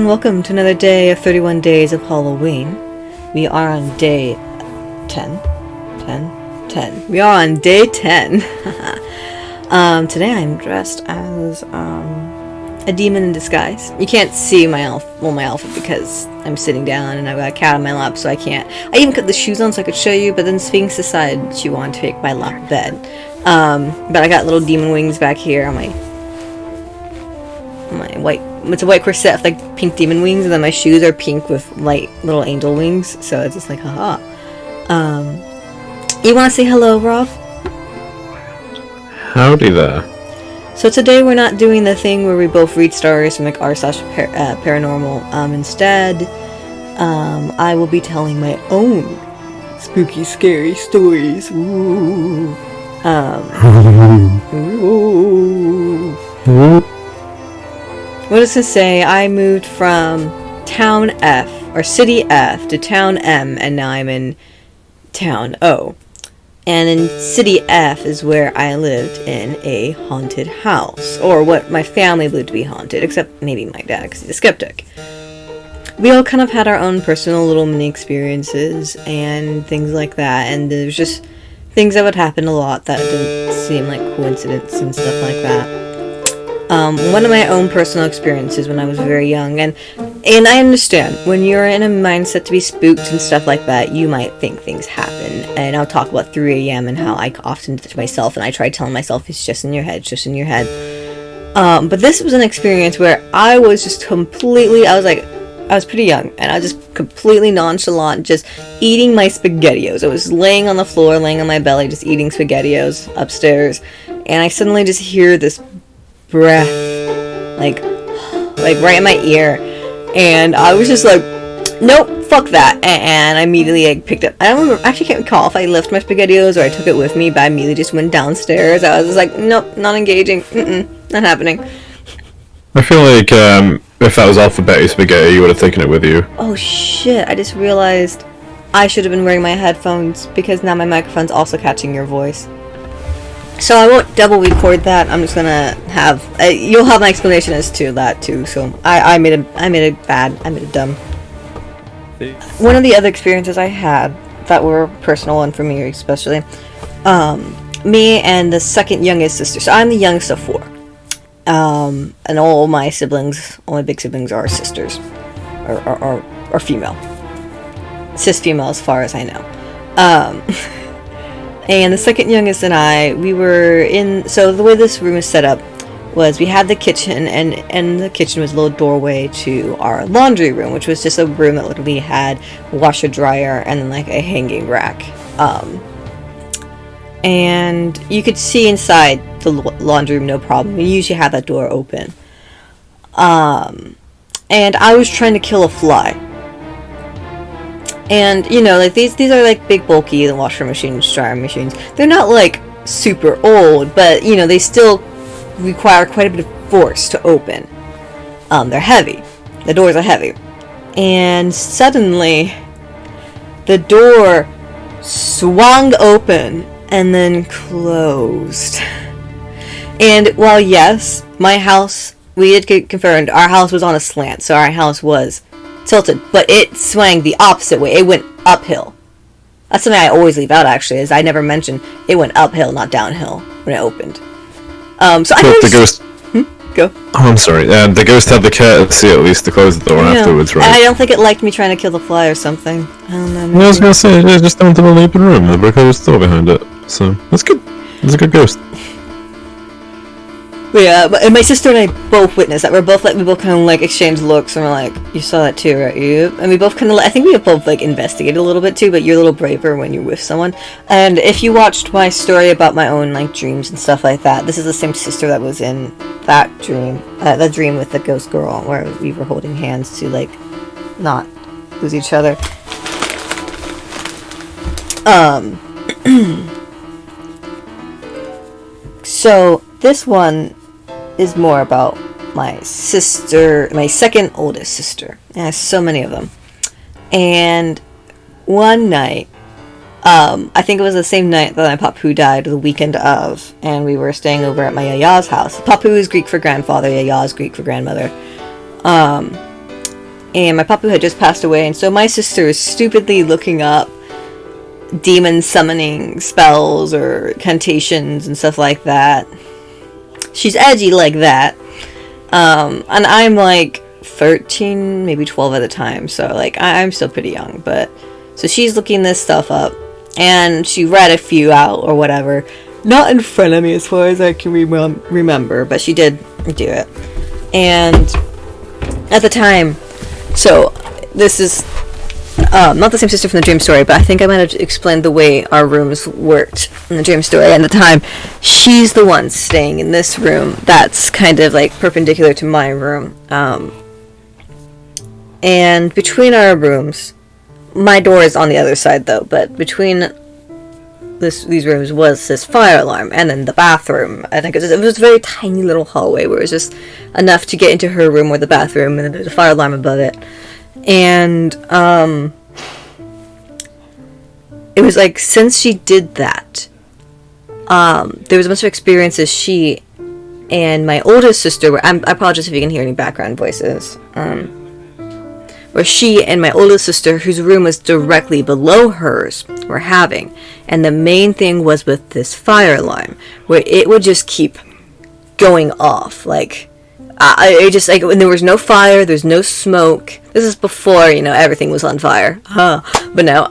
and welcome to another day of 31 Days of Halloween. We are on day 10. We are on day 10. Today I'm dressed as a demon in disguise. You can't see my outfit because I'm sitting down and I've got a cat on my lap, so I can't. I even put the shoes on so I could show you, but then Sphinx decided she wanted to take my lap bed. But I got little demon wings back here on my white. It's a white corset with like pink demon wings, and then my shoes are pink with light little angel wings. So it's just like, haha. You want to say hello, Rob? Howdy there. So today we're not doing the thing where we both read stories from like r/paranormal. Instead, I will be telling my own spooky, scary stories. Ooh. What does it say? I moved from Town F, or City F, to Town M, and now I'm in Town O. And in City F is where I lived in a haunted house, or what my family believed to be haunted, except maybe my dad, because he's a skeptic. We all kind of had our own personal little mini experiences and things like that, and there's just things that would happen a lot that didn't seem like coincidence and stuff like that. One of my own personal experiences when I was very young, and I understand, when you're in a mindset to be spooked and stuff like that, you might think things happen, and I'll talk about 3 a.m. and how I often did it to myself, and I tried telling myself, it's just in your head, it's just in your head. But this was an experience where I was just completely, I was pretty young, and I was just completely nonchalant, just eating my SpaghettiOs. I was laying on the floor, laying on my belly, just eating SpaghettiOs upstairs, and I suddenly just hear this breath, like right in my ear, and I was just like, nope, fuck that, and I immediately picked up, I don't remember, actually can't recall if I left my SpaghettiOs or I took it with me, but I immediately just went downstairs. I was just like, nope, not engaging, not happening. I feel like if that was alphabetic spaghetti, you would have taken it with you. Oh shit, I just realized I should have been wearing my headphones, because now my microphone's also catching your voice. So I won't double record that. I'm just gonna have you'll have my explanation as to that too. So I made a dumb. One of the other experiences I had that were personal and for me especially, me and the second youngest sister. So I'm the youngest of 4, and all my siblings, all my big siblings are sisters, or female, cis female as far as I know. And the second youngest and I, we were in, so the way this room is set up was we had the kitchen, and the kitchen was a little doorway to our laundry room, which was just a room that literally had a washer dryer and then like a hanging rack. And you could see inside the laundry room no problem. We usually have that door open. And I was trying to kill a fly. And, you know, like, these are, like, big, bulky, the washer machines, dryer machines. They're not, like, super old, but, you know, they still require quite a bit of force to open. They're heavy. The doors are heavy. And suddenly, the door swung open and then closed. And while, yes, my house, we had confirmed our house was on a slant, so our house was tilted, but it swung the opposite way. It went uphill. That's something I always leave out, actually, is I never mentioned it went uphill, not downhill, when it opened. So I the ghost. Go. Oh, I'm sorry. The ghost had the courtesy at least to close the door afterwards, right? I don't think it liked me trying to kill the fly or something. I don't know. I was gonna say, it just went to an open room, and there was a door behind it. So that's good. It's a good ghost. But yeah, and my sister and I both witnessed that. We both kind of like exchanged looks, and we're like, "You saw that too, right?" You and we both kind of. I think we have both like investigated a little bit too. But you're a little braver when you're with someone. And if you watched my story about my own like dreams and stuff like that, this is the same sister that was in that dream, the dream with the ghost girl, where we were holding hands to like not lose each other. So this one is more about my sister, my second oldest sister. And I have so many of them. And one night, I think it was the same night that my papu died, the weekend of, and we were staying over at my yaya's house. Papu is Greek for grandfather, yaya is Greek for grandmother. and my papu had just passed away, and so my sister is stupidly looking up demon summoning spells or incantations and stuff like that. She's edgy like that. And I'm like 13, maybe 12 at the time, so like I'm still pretty young, but so she's looking this stuff up, and she read a few out or whatever. Not in front of me as far as I can remember, but she did do it. And at the time, so this is not the same sister from the dream story, but I think I might have explained the way our rooms worked in the dream story. And at the time, she's the one staying in this room that's kind of like perpendicular to my room. And between our rooms, my door is on the other side though, but between these rooms was this fire alarm, and then the bathroom. I think it was a very tiny little hallway where it was just enough to get into her room or the bathroom, and then there's a fire alarm above it. And it was like, since she did that, there was a bunch of experiences she and my oldest sister were, I apologize if you can hear any background voices, where she and my oldest sister, whose room was directly below hers, were having. And the main thing was with this fire alarm, where it would just keep going off. Like, it just, like, when there was no fire, there's no smoke. This is before, everything was on fire. But no,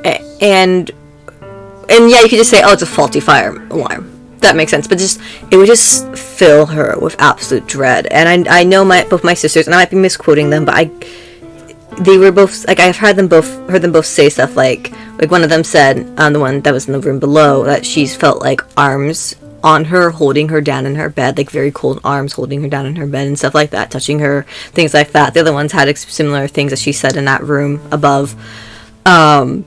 and yeah, you could just say, oh, it's a faulty fire alarm. That makes sense, but it would just fill her with absolute dread. And I know both my sisters, and I might be misquoting them, but they were both, like, I've heard them both say stuff like one of them said, the one that was in the room below, that she's felt like arms on her, holding her down in her bed, like very cold arms holding her down in her bed and stuff like that, touching her, things like that. The other ones had similar things that she said in that room above. And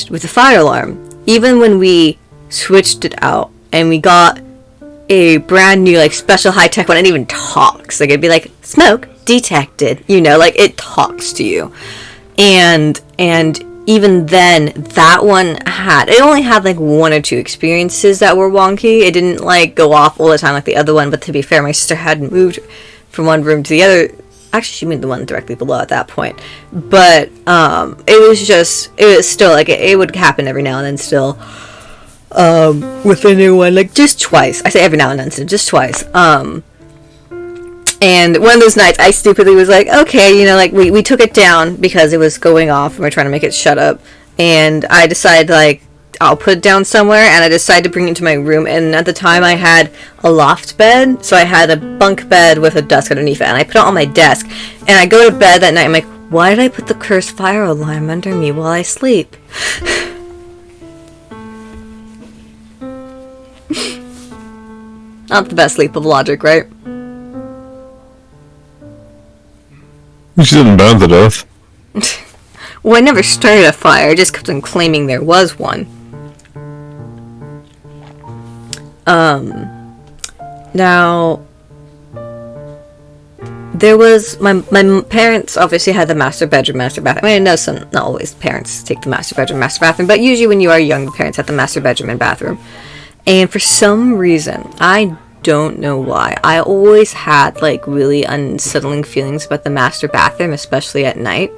with the fire alarm, even when we switched it out and we got a brand new, like, special high-tech one, it even talks. Like, it'd be like, smoke detected, like, it talks to you. And even then, that one it only had like one or two experiences that were wonky. It didn't like go off all the time like the other one, but to be fair, my sister had moved from one room to the other. Actually, she moved the one directly below at that point. But it was still like it would happen every now and then still. With a new one, like just twice. I say every now and then, so just twice. And one of those nights, I stupidly was like, okay, like we took it down because it was going off and we're trying to make it shut up. And I decided, like, I'll put it down somewhere, and I decided to bring it into my room. And at the time, I had a loft bed, so I had a bunk bed with a desk underneath it, and I put it on my desk. And I go to bed that night, I'm like, why did I put the cursed fire alarm under me while I sleep? Not the best leap of logic, right? She didn't burn to death. Well, I never started a fire, I just kept on claiming there was one. Now, there was, my parents obviously had the master bedroom, master bathroom. I mean, I know not always parents take the master bedroom, master bathroom, but usually when you are young, the parents have the master bedroom and bathroom. And for some reason, I don't know why, I always had like really unsettling feelings about the master bathroom, especially at night.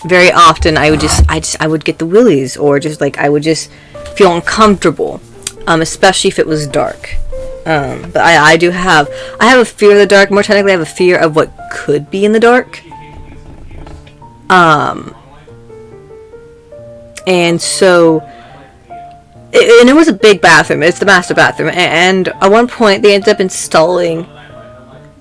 Very often I would get the willies, or just like I would just feel uncomfortable, especially if it was dark. But I have a fear of the dark. More technically, I have a fear of what could be in the dark. And so. And it was a big bathroom. It's the master bathroom. And at one point, they ended up installing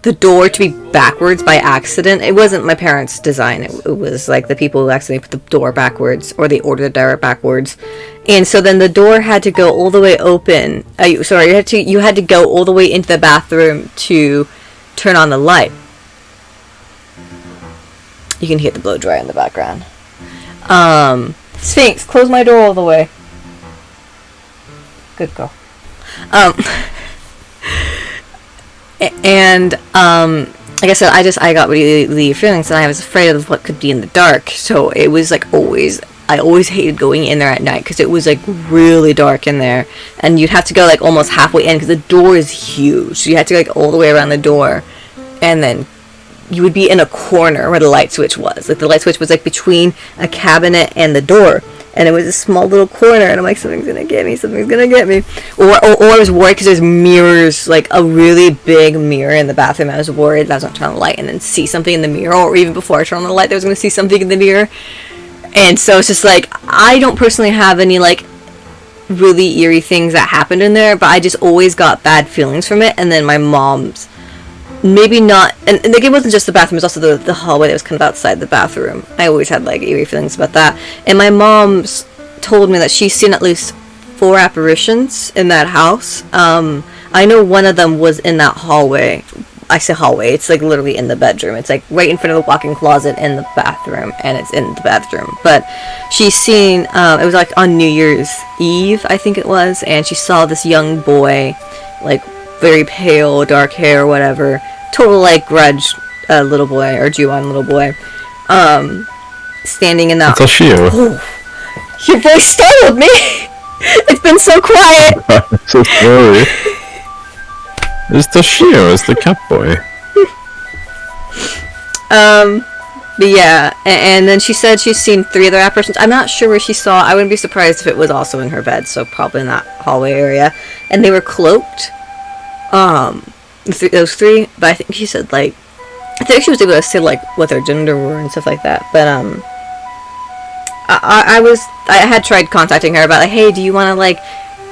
the door to be backwards by accident. It wasn't my parents' design. It was like the people who accidentally put the door backwards, or they ordered the door backwards. And so then the door had to go all the way open. You had to go all the way into the bathroom to turn on the light. You can hear the blow dryer in the background. Sphinx, close my door all the way. Good girl. And like I said, I got really feelings, and I was afraid of what could be in the dark. So it was like I always hated going in there at night because it was like really dark in there, and you'd have to go like almost halfway in because the door is huge. So you had to go like all the way around the door and then you would be in a corner where the light switch was. Like, the light switch was, like, between a cabinet and the door. And it was a small little corner, and I'm like, something's gonna get me, something's gonna get me. Or I was worried because there's mirrors, like a really big mirror in the bathroom. I was worried that I was gonna turn on the light and then see something in the mirror, or even before I turned on the light, I was gonna see something in the mirror. And so it's just like, I don't personally have any, like, really eerie things that happened in there, but I just always got bad feelings from it. And then my mom's, maybe not, and like, it wasn't just the bathroom, it was also the hallway that was kind of outside the bathroom. I always had, like, eerie feelings about that. And my mom's told me that she's seen at least 4 apparitions in that house. I know one of them was in that hallway. I say hallway, it's like literally in the bedroom. It's like right in front of the walk-in closet in the bathroom, and it's in the bathroom. But she's seen, it was like on New Year's Eve, I think it was, and she saw this young boy, like, very pale, dark hair, whatever, total, like, Grudge little boy, or Ju-on little boy, standing in that... It's Toshio. Oh, your voice startled me! It's been so quiet! I'm so sorry. It's Toshio, it's the cat boy. But yeah, and then she said she's seen 3 other apparitions. I'm not sure where she saw, I wouldn't be surprised if it was also in her bed, so probably in that hallway area. And they were cloaked. Those 3, but I think she said, like, I think she was able to say, like, what their gender were and stuff like that. But I had tried contacting her about, like, hey, do you want to, like,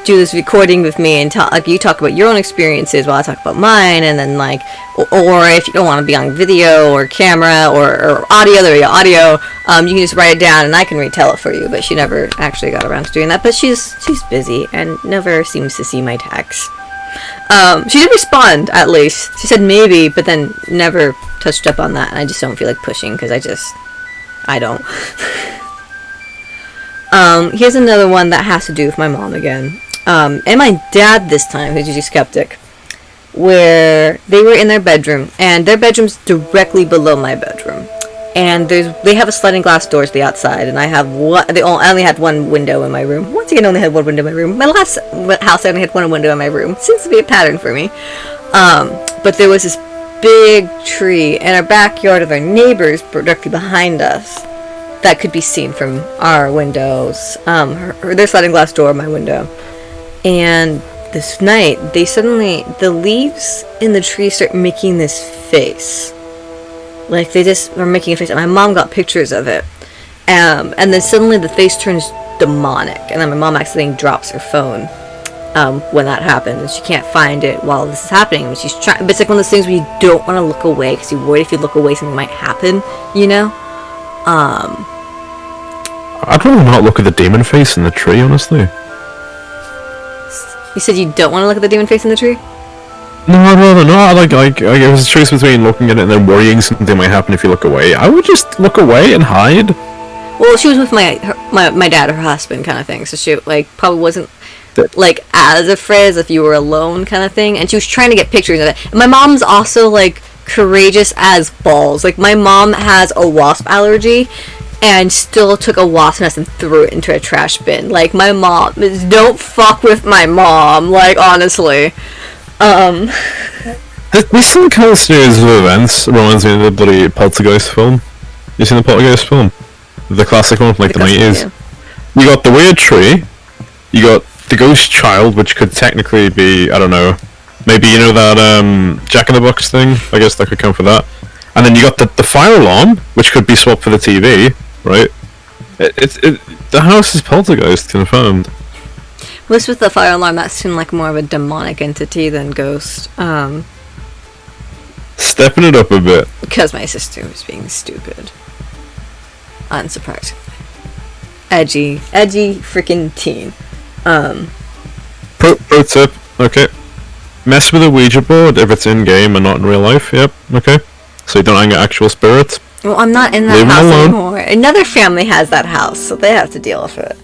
do this recording with me and talk, like, you talk about your own experiences while I talk about mine, and then, like, or if you don't want to be on video or camera or audio, there you go, audio, you can just write it down and I can retell it for you. But she never actually got around to doing that. But she's busy and never seems to see my texts. She did respond, at least. She said maybe, but then never touched up on that, and I just don't feel like pushing, because I don't. Here's another one that has to do with my mom again. And my dad this time, who's usually skeptic, where they were in their bedroom, and their bedroom's directly below my bedroom. And they have a sliding glass door to the outside, and I only had one window in my room. Once again, I only had one window in my room. My last house, I only had one window in my room. Seems to be a pattern for me. But there was this big tree in our backyard of our neighbors directly behind us that could be seen from our windows. Their sliding glass door, my window. And this night, the leaves in the tree start making this face. Like, they just were making a face, and my mom got pictures of it. And then suddenly the face turns demonic, and then my mom accidentally drops her phone when that happened, and she can't find it while this is happening. And she's trying, but it's like one of those things where you don't want to look away, because you're worried if you look away something might happen, you know? I'd rather not look at the demon face in the tree, honestly. You said you don't want to look at the demon face in the tree? No, I'd rather not. Like it was a choice between looking at it and then worrying something might happen if you look away. I would just look away and hide. Well, she was with my dad, her husband, kind of thing, so she, like, probably wasn't, like, as afraid as if you were alone, kind of thing, and she was trying to get pictures of it. And my mom's also, like, courageous as balls. Like, my mom has a wasp allergy, and still took a wasp nest and threw it into a trash bin. Like, my mom, don't fuck with my mom, like, honestly. This whole kind of series of events reminds me of the bloody Poltergeist film. You seen the Poltergeist film? The classic one from, like, the 90s? Yeah. You got the weird tree, you got the ghost child, which could technically be, I don't know, maybe, you know, that Jack in the Box thing? I guess that could count for that. And then you got the fire alarm, which could be swapped for the TV, right? The house is Poltergeist, confirmed. This with the fire alarm, that seemed like more of a demonic entity than ghost. Stepping it up a bit. Because my sister was being stupid. Unsurprisingly. Edgy freaking teen. Pro tip, okay. Mess with a Ouija board if it's in game and not in real life, yep, okay. So you don't anger actual spirits. Well, I'm not in that house anymore. Another family has that house, so they have to deal with it.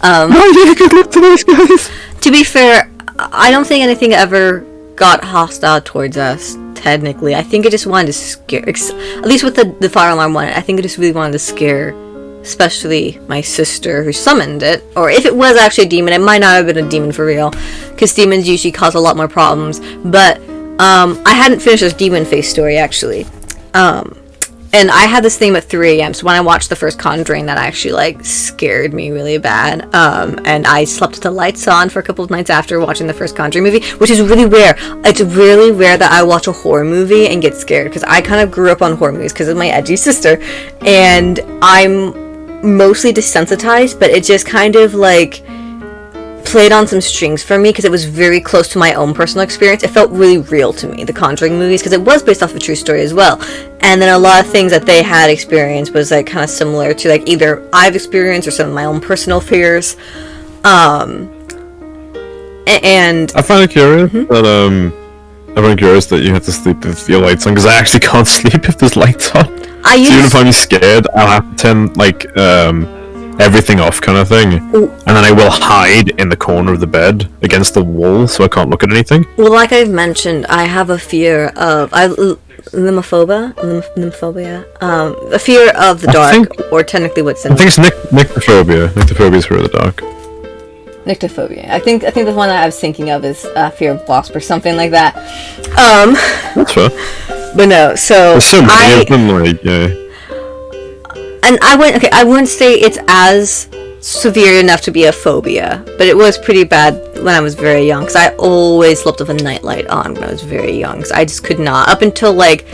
Oh yeah, good luck to those guys! To be fair, I don't think anything ever got hostile towards us, technically. I think it just wanted to scare, at least with the fire alarm one, I think it just really wanted to scare, especially my sister who summoned it. Or if it was actually a demon, it might not have been a demon for real, because demons usually cause a lot more problems. But I hadn't finished this demon face story, actually. And I had this thing at 3 a.m. So when I watched the first Conjuring, that actually like scared me really bad. And I slept with the lights on for a couple of nights after watching the first Conjuring movie, which is really rare. It's really rare that I watch a horror movie and get scared, because I kind of grew up on horror movies because of my edgy sister, and I'm mostly desensitized, but it just kind of like played on some strings for me because it was very close to my own personal experience. It felt really real to me, the Conjuring movies, because it was based off of a true story as well. And then a lot of things that they had experienced was like kind of similar to like either I've experienced or some of my own personal fears. And I find it curious that I find it curious that you have to sleep with your lights on, because I actually can't sleep if there's lights on. So even if I'm scared, I'll have to turn like everything off, kind of thing. Ooh. And then I will hide in the corner of the bed against the wall so I can't look at anything. Well, like I've mentioned, I have a fear of Lymophobia, a fear of the dark, or technically what's in. I think it's nyctophobia. Nyctophobia is fear of the dark. Nyctophobia. I think the one that I was thinking of is fear of wasp or something like that. That's fair. But no, so there's so many of them, like, yeah. And I wouldn't say it's as severe enough to be a phobia, but it was pretty bad when I was very young, because I always slept with a nightlight on when I was very young, because I just could not, up until like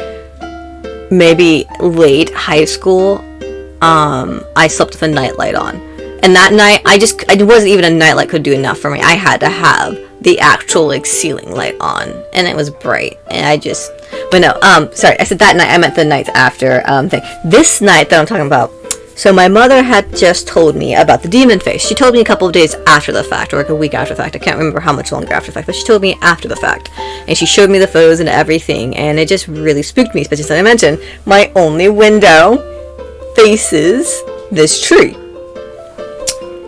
maybe late high school, I slept with a nightlight on. And that night, it wasn't even a nightlight could do enough for me. I had to have the actual like ceiling light on, and it was bright, and but no, sorry, I said that night, I meant the night after, thing. This night that I'm talking about, so my mother had just told me about the demon face. She told me a couple of days after the fact, or like a week after the fact. I can't remember how much longer after the fact, but she told me after the fact. And she showed me the photos and everything, and it just really spooked me, especially since I mentioned my only window faces this tree.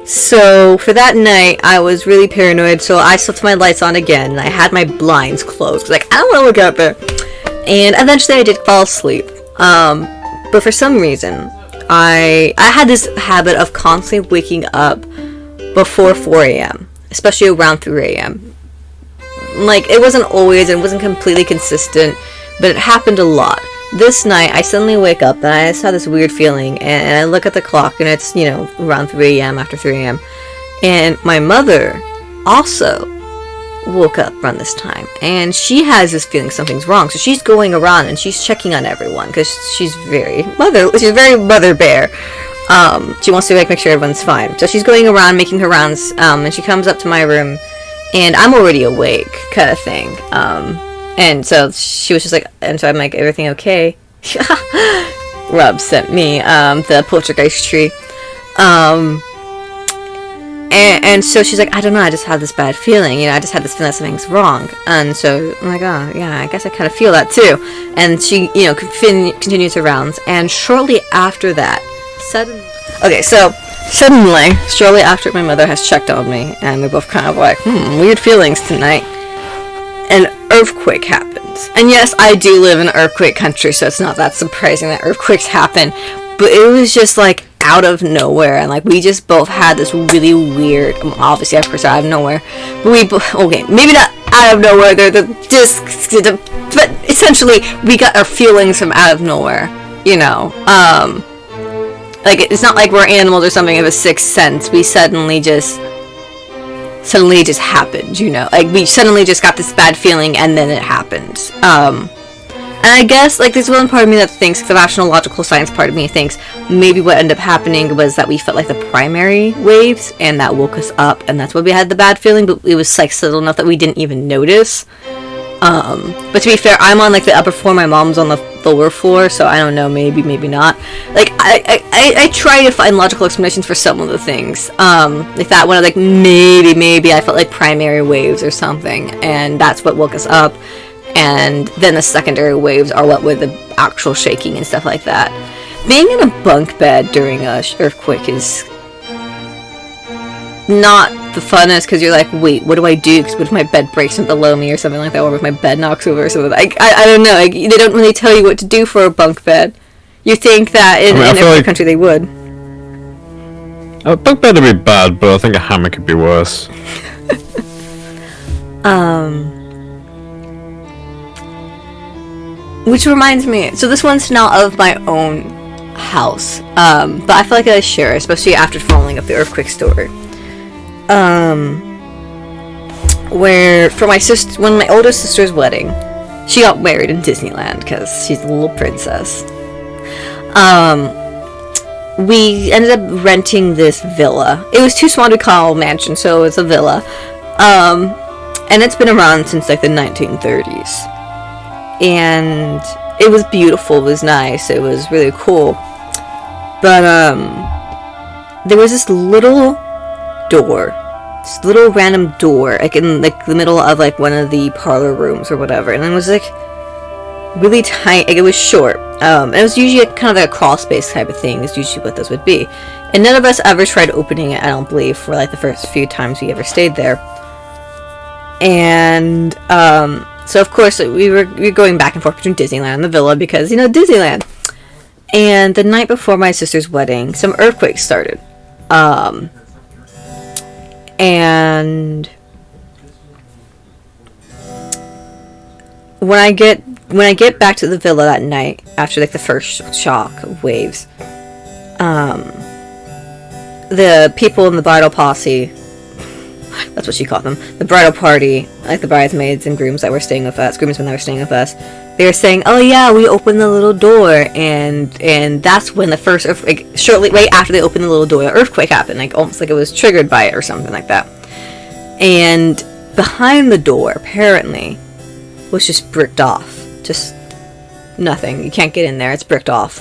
So for that night, I was really paranoid, so I slept my lights on again, and I had my blinds closed. Like, I don't want to look out there. And eventually I did fall asleep. But for some reason, I had this habit of constantly waking up before 4 a.m., especially around 3 a.m. Like, it wasn't always, and it wasn't completely consistent, but it happened a lot. This night, I suddenly wake up, and I just had this weird feeling, and I look at the clock, and it's, around 3 a.m., after 3 a.m., and my mother also woke up around this time, and she has this feeling something's wrong, so she's going around, and she's checking on everyone, because she's very mother bear. She wants to make sure everyone's fine, so she's going around making her rounds, and she comes up to my room, and I'm already awake, kind of thing, and so she was just like, and so I'm like, everything okay? Rob sent me the poltergeist tree. And so she's like, I don't know, I just had this bad feeling, I just had this feeling that something's wrong. And so I'm like, oh, yeah, I guess I kind of feel that too. And she, continues her rounds. And shortly after that, suddenly, shortly after my mother has checked on me, and we're both kind of like, weird feelings tonight, an earthquake happens. And yes, I do live in earthquake country, so it's not that surprising that earthquakes happen. But it was just like out of nowhere, and like we just both had this really weird, obviously of course out of nowhere, but maybe not out of nowhere, but essentially we got our feelings from out of nowhere, like it's not like we're animals or something of a sixth sense. We suddenly just happened, like we suddenly just got this bad feeling, and then it happened. And I guess, like, there's one part of me that thinks, the rational, logical science part of me thinks, maybe what ended up happening was that we felt like the primary waves, and that woke us up, and that's why we had the bad feeling, but it was, like, subtle enough that we didn't even notice. But to be fair, I'm on, like, the upper floor, my mom's on the lower floor, so I don't know, maybe not. Like, I try to find logical explanations for some of the things. Like that one, like, maybe I felt like primary waves or something, and that's what woke us up. And then the secondary waves are what were the actual shaking and stuff like that. Being in a bunk bed during a earthquake is not the funnest, because you're like, wait, what do I do? Because what if my bed breaks from below me or something like that, or if my bed knocks over or something? I don't know. Like, they don't really tell you what to do for a bunk bed. You think that in every country they would. A bunk bed would be bad, but I think a hammock could be worse. Which reminds me, so this one's not of my own house, but I feel like I share, especially after following up the earthquake story. Where for my sister, when my older sister's wedding, she got married in Disneyland because she's a little princess. We ended up renting this villa. It was too small to call a mansion, so it's a villa. And it's been around since like the 1930s. And it was beautiful, it was nice, it was really cool. But there was this little door, this little random door, like in like the middle of like one of the parlor rooms or whatever, and it was like really tiny. Like, it was short. And it was usually kind of like a crawl space type of thing. Is usually what this would be. And none of us ever tried opening it. I don't believe, for like the first few times we ever stayed there. And so of course we were going back and forth between Disneyland and the villa because, you know, Disneyland. And the night before my sister's wedding, some earthquakes started. And when I get back to the villa that night after like the first shock of waves, the people in the bridal posse, that's what she called them, the bridal party, like the bridesmaids and grooms that were staying with us, groomsmen that were staying with us, they were saying, oh yeah, we opened the little door, and that's when the first, like, shortly, right after they opened the little door, the earthquake happened, like, almost like it was triggered by it or something like that. And behind the door, apparently, was just bricked off. Just nothing. You can't get in there. It's bricked off.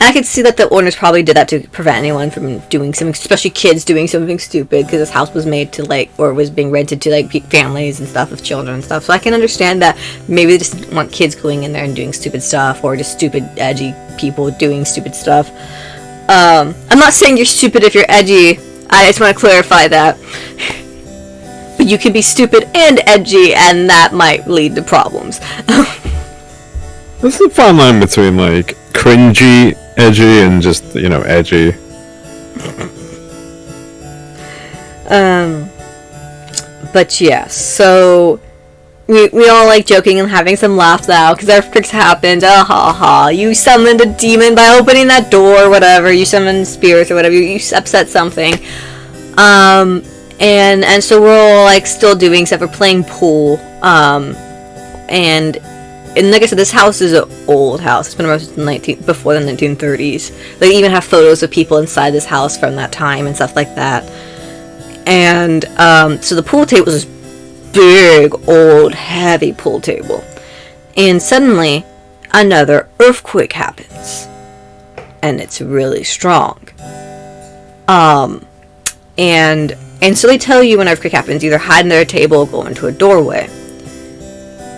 And I could see that the owners probably did that to prevent anyone from doing something, especially kids doing something stupid, because this house was made to, like, or was being rented to, like, families and stuff with children and stuff. So I can understand that maybe they just didn't want kids going in there and doing stupid stuff, or just stupid, edgy people doing stupid stuff. I'm not saying you're stupid if you're edgy. I just want to clarify that. But you can be stupid and edgy, and that might lead to problems. There's a fine line between, like, cringy, edgy, and just, you know, edgy. But yeah, so we all like joking and having some laughs out because earthquakes happened. Ah ha ha! You summoned a demon by opening that door, or whatever. You summoned spirits or whatever. You upset something. And so we're all like still doing stuff. We're playing pool. And like I said, this house is an old house. It's been around since before the 1930s. They even have photos of people inside this house from that time and stuff like that. And so the pool table was this big, old, heavy pool table. And suddenly, another earthquake happens. And it's really strong. And so they tell you when an earthquake happens, either hide under a table or go into a doorway.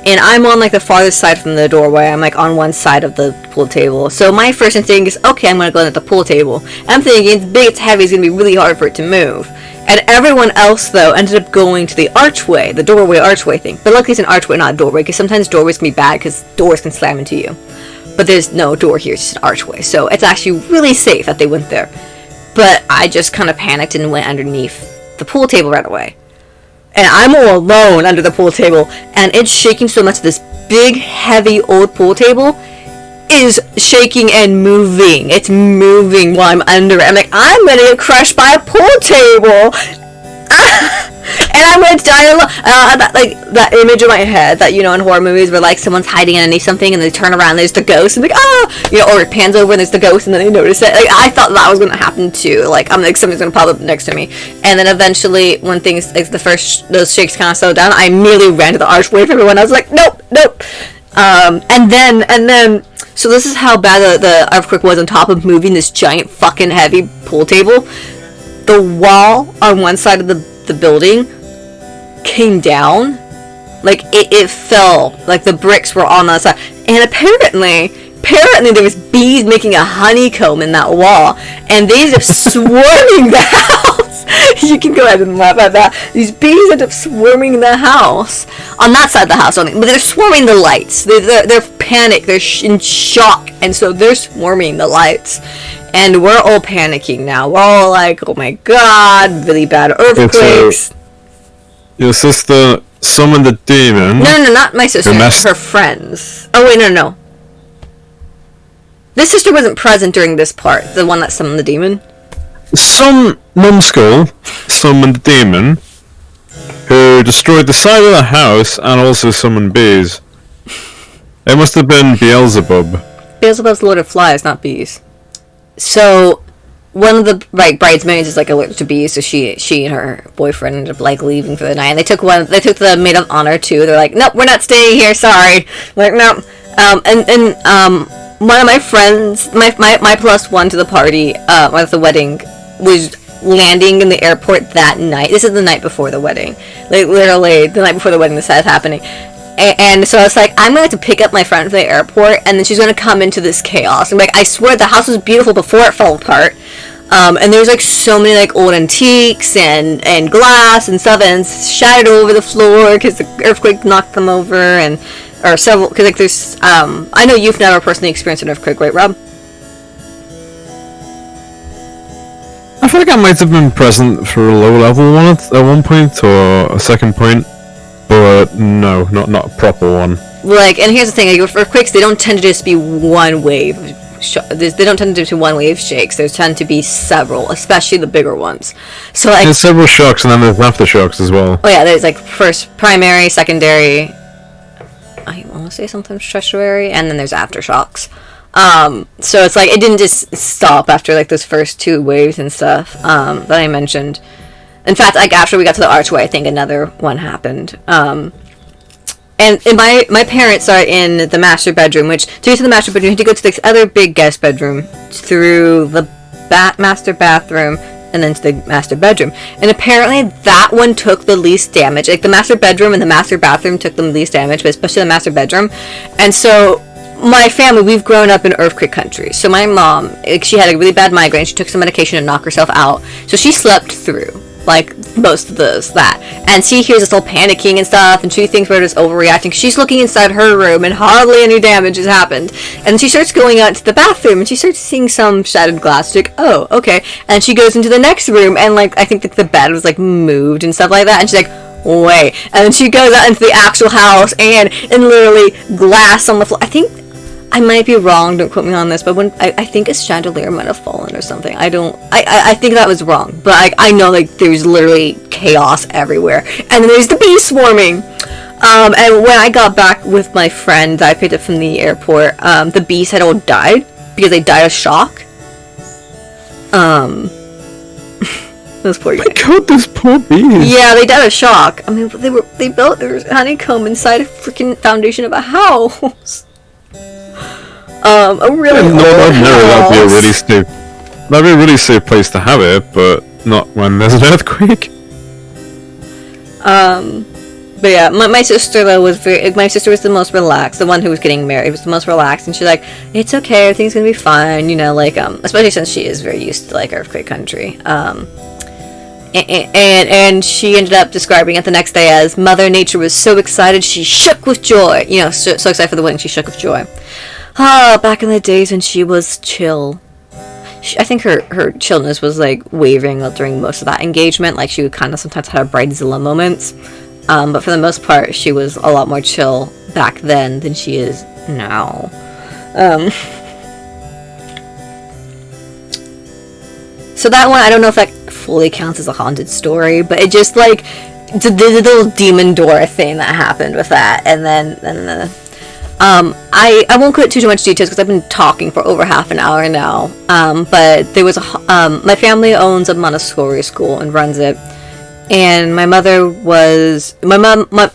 And I'm on, like, the farthest side from the doorway. I'm, like, on one side of the pool table. So my first instinct is, okay, I'm going to go in at the pool table. I'm thinking, it's big, it's heavy, it's going to be really hard for it to move. And everyone else, though, ended up going to the archway, the doorway archway thing. But luckily it's an archway, not a doorway, because sometimes doorways can be bad, because doors can slam into you. But there's no door here, it's just an archway. So it's actually really safe that they went there. But I just kind of panicked and went underneath the pool table right away. And I'm all alone under the pool table, and it's shaking so much. This big, heavy, old pool table is shaking and moving. It's moving while I'm under it. I'm like, I'm gonna get crushed by a pool table. And I'm gonna die alone. That image in my head that, you know, in horror movies where, like, someone's hiding underneath something and they turn around and there's the ghost and like, oh, you know, or it pans over and there's the ghost and then they notice it. Like, I thought that was gonna happen too. Like, I'm like, something's gonna pop up next to me. And then eventually, when things, like, those shakes kind of slowed down, I immediately ran to the archway for everyone. I was like, nope. And then, so this is how bad the earthquake was on top of moving this giant fucking heavy pool table. The wall on one side of the building came down. Like, it fell. Like, the bricks were on that side. And apparently there was bees making a honeycomb in that wall. And they ended up swarming the house. You can go ahead and laugh at that. These bees ended up swarming the house. On that side of the house only. But they're swarming the lights. They're panicked. They're in shock. And so they're swarming the lights. And we're all panicking now. We're all like, oh my god, really bad earthquakes. Your sister summoned a demon. No, not my sister. messed- Her friends. Oh wait, no. This sister wasn't present during this part. The one that summoned the demon. Some numbskull summoned a demon who destroyed the side of the house and also summoned bees. It must have been Beelzebub. Beelzebub's Lord of Flies, not bees. So, one of the bridesmaids is like allergic to bees, so she and her boyfriend ended up like leaving for the night. And they took the maid of honor too. They're like, nope, we're not staying here. Sorry. Like, nope. One of my friends, my plus one to the party, at the wedding, was landing in the airport that night. This is the night before the wedding. Like, literally, the night before the wedding, this is happening. And so I was like, I'm going to have to pick up my friend from the airport, and then she's going to come into this chaos. I'm like, I swear the house was beautiful before it fell apart. And there's like so many like old antiques and glass and stuff, and it's shattered over the floor because the earthquake knocked them over, or several, because like there's, I know you've never personally experienced an earthquake, right, Rob? I feel like I might have been present for a low level one at one point or a second point, but no, not a proper one. Like, and here's the thing: like, earthquakes, they don't tend to just be one wave. They don't tend to do one wave shakes. There tend to be several, especially the bigger ones. So like, there's several shocks, and then there's aftershocks as well. Oh yeah, there's like first primary, secondary. I want to say sometimes tertiary, and then there's aftershocks. So it's like it didn't just stop after like those first two waves and stuff that I mentioned. In fact, like after we got to the archway, I think another one happened. And my parents are in the master bedroom, which to get to the master bedroom, you have to go to this other big guest bedroom through the master bathroom and then to the master bedroom. And apparently that one took the least damage. Like the master bedroom and the master bathroom took the least damage, but especially the master bedroom. And so my family, we've grown up in earthquake country. So my mom, she had a really bad migraine. She took some medication to knock herself out. So she slept through, like, most of that. And she hears us all panicking and stuff, and she thinks we're just overreacting. She's looking inside her room, and hardly any damage has happened. And she starts going out to the bathroom, and she starts seeing some shattered glass. She's like, oh, okay. And she goes into the next room, and, like, I think that the bed was, like, moved and stuff like that. And she's like, wait. And then she goes out into the actual house, and literally glass on the floor. I think I might be wrong, don't quote me on this, but when I think a chandelier might have fallen or something. I think that was wrong, but I know like there's literally chaos everywhere, and then there's the bees swarming. And when I got back with my friend I picked up from the airport, the bees had all died because they died of shock. Those poor guys. My God, those poor bees. Yeah, they died of shock. I mean, they built their honeycomb inside a freaking foundation of a house. A really old house. That'd be a really safe place to have it, but not when there's an earthquake. But yeah, my sister though was my sister was the most relaxed, the one who was getting married was the most relaxed, and she's like, it's okay, everything's gonna be fine, you know, like especially since she is very used to like earthquake country. And she ended up describing it the next day as Mother Nature was so excited she shook with joy. You know, so excited for the wedding she shook with joy. Back in the days when she was chill. I think her chillness was like wavering during most of that engagement. Like she would kind of sometimes have her bridezilla moments. But for the most part, she was a lot more chill back then than she is now. So that one, I don't know if that fully counts as a haunted story, but it just like the little demon door thing that happened with that, and then I won't go into too much details because I've been talking for over half an hour now. But there was my family owns a Montessori school and runs it, and my mom.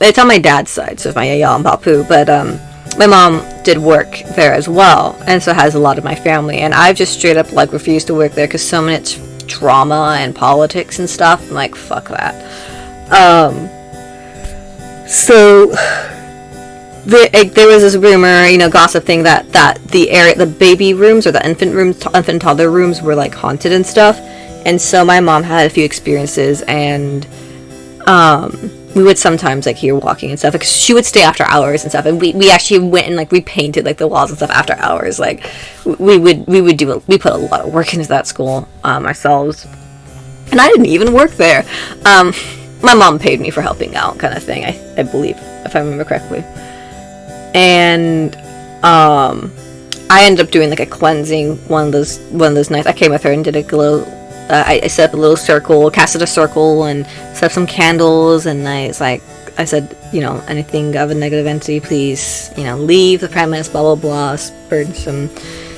It's on my dad's side, so it's my yaya and papu, but my mom did work there as well, and so has a lot of my family. And I've just straight up like refused to work there because so much drama and politics and stuff. I'm like, fuck that. So there was this rumor, you know, gossip thing that the baby rooms or the infant toddler rooms were like haunted and stuff. And so my mom had a few experiences, and we would sometimes like hear walking and stuff because she would stay after hours and stuff, and we actually went and like repainted like the walls and stuff after hours. Like we put a lot of work into that school ourselves, and I didn't even work there. my mom paid me for helping out, kind of thing. I believe, if I remember correctly. And I ended up doing like a cleansing one of those nights. I came with her and did a little. I set up a little circle, casted a circle, and set up some candles. And I said, you know, anything of a negative entity, please, you know, leave the premise. Blah blah blah. Burn some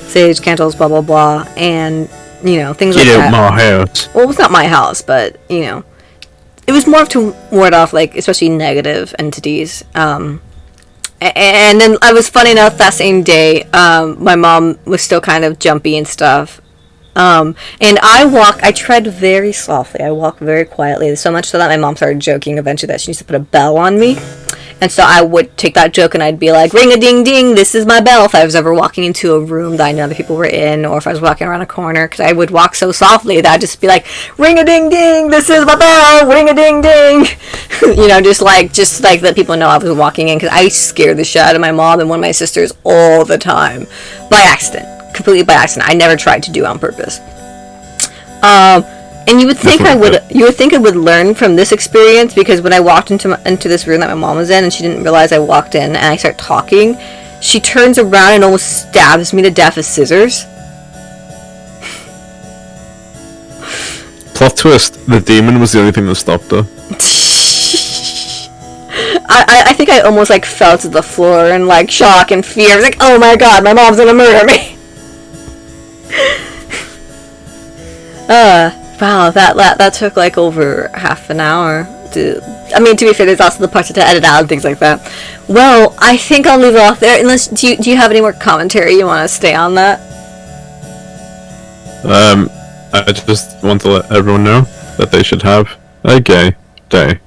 sage candles. Blah blah blah. And you know, things like that. My house. Well, it was not my house, but you know, it was more to ward off, like, especially negative entities. And then I was, funny enough, that same day, my mom was still kind of jumpy and stuff. And I tread very softly. I walk very quietly, so much so that my mom started joking eventually that she needs to put a bell on me. And so I would take that joke and I'd be like, ring a ding ding, this is my bell, if I was ever walking into a room that I knew other people were in, or if I was walking around a corner, because I would walk so softly that I'd just be like, ring a ding ding, this is my bell, ring a ding ding. You know, just like that people know I was walking in, because I scared the shit out of my mom and one of my sisters all the time. By accident. Completely by accident. I never tried to do it on purpose. And you would think I would learn from this experience, because when I walked into this room that my mom was in, and she didn't realize I walked in, and I start talking, she turns around and almost stabs me to death with scissors. Plot twist: the demon was the only thing that stopped her. I think I almost like fell to the floor in like shock and fear. I was like, oh my god, my mom's gonna murder me. Wow, that took like over half an hour to be fair, there's also the parts to edit out and things like that. Well, I think I'll leave it off there, unless, do you have any more commentary you want to stay on that? I just want to let everyone know that they should have a gay day.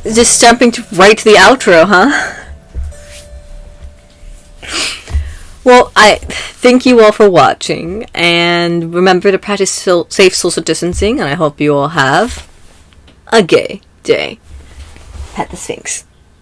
Just jumping right to the outro, huh? Well, I thank you all for watching, and remember to practice safe social distancing, and I hope you all have a gay day. Pet the Sphinx.